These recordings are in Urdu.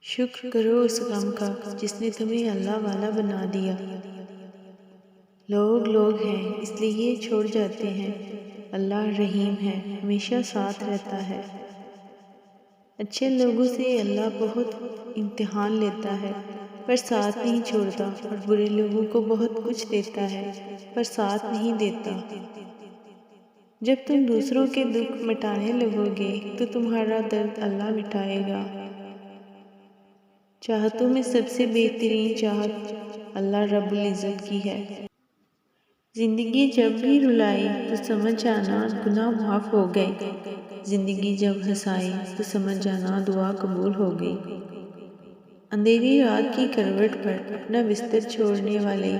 شکر کرو اس غم کا جس نے تمہیں اللہ والا بنا دیا۔ لوگ ہیں اس لیے چھوڑ جاتے ہیں، اللہ رحیم ہے، ہمیشہ ساتھ رہتا ہے۔ اچھے لوگوں سے اللہ بہت امتحان لیتا ہے پر ساتھ نہیں چھوڑتا، اور برے لوگوں کو بہت کچھ دیتا ہے پر ساتھ نہیں دیتا۔ جب تم دوسروں کے دکھ مٹانے لگو گے تو تمہارا درد اللہ مٹائے گا۔ چاہتوں میں سب سے بہترین چاہت اللہ رب العزت کی ہے۔ زندگی جب بھی رلائے تو سمجھ جانا گناہ معاف ہو گئے، زندگی جب ہنسائے تو سمجھ جانا دعا قبول ہو گئی۔ اندھیری رات کی کروٹ پر اپنا بستر چھوڑنے والے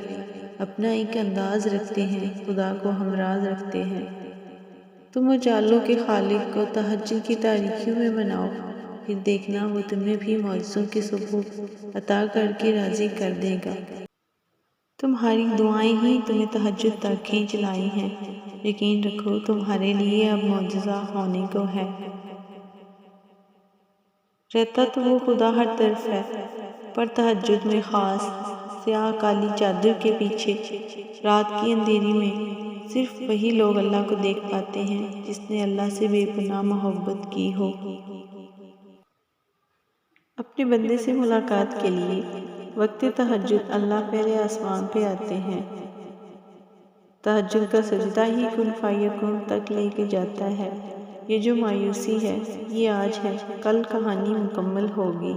اپنا ایک انداز رکھتے ہیں، خدا کو ہمراز رکھتے ہیں۔ تم اجالوں کے خالق کو تہجد کی تاریکیوں میں مناؤ، پھر دیکھنا وہ تمہیں بھی معجزوں کی صبح عطا کر کے راضی کر دے گا۔ تمہاری دعائیں ہی تمہیں تہجد تک کھینچ لائی ہیں، یقین رکھو تمہارے لیے اب معجزہ ہونے کو ہے۔ رہتا تو وہ خدا ہر طرف ہے، پر تہجد میں خاص سیاہ کالی چادر کے پیچھے رات کی اندھیری میں صرف وہی لوگ اللہ کو دیکھ پاتے ہیں جس نے اللہ سے بے پناہ محبت کی ہو۔ اپنے بندے سے ملاقات کے لیے وقت تہجد اللہ پہلے آسمان پہ آتے ہیں۔ تہجد کا سجدہ ہی کن فیکون تک لے کے جاتا ہے۔ یہ جو مایوسی ہے یہ آج ہے، کل کہانی مکمل ہوگی۔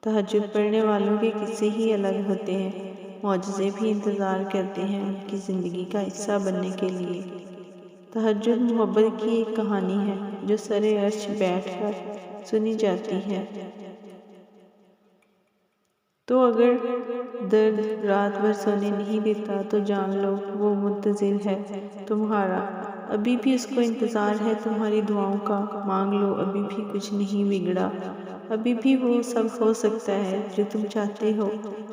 تہجد پڑھنے والوں کے قصے ہی الگ ہوتے ہیں، معجزے بھی انتظار کرتے ہیں ان کی زندگی کا حصہ بننے کے لیے۔ تہجد محبت کی ایک کہانی ہے جو سر عرش بیٹھ کر سنی جاتی ہے۔ تو اگر درد رات بھر سونے نہیں دیتا تو جان لو وہ منتظر ہے تمہارا، ابھی بھی اس کو انتظار ہے تمہاری دعاؤں کا۔ مانگ لو ابھی بھی کچھ نہیں بگڑا، ابھی بھی وہ سب ہو سکتا ہے جو تم چاہتے ہو،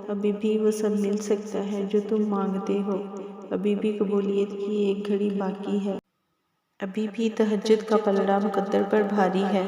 ابھی بھی وہ سب مل سکتا ہے جو تم مانگتے ہو، ابھی بھی قبولیت کی ایک گھڑی باقی ہے، ابھی بھی تہجد کا پلڑا مقدر پر بھاری ہے۔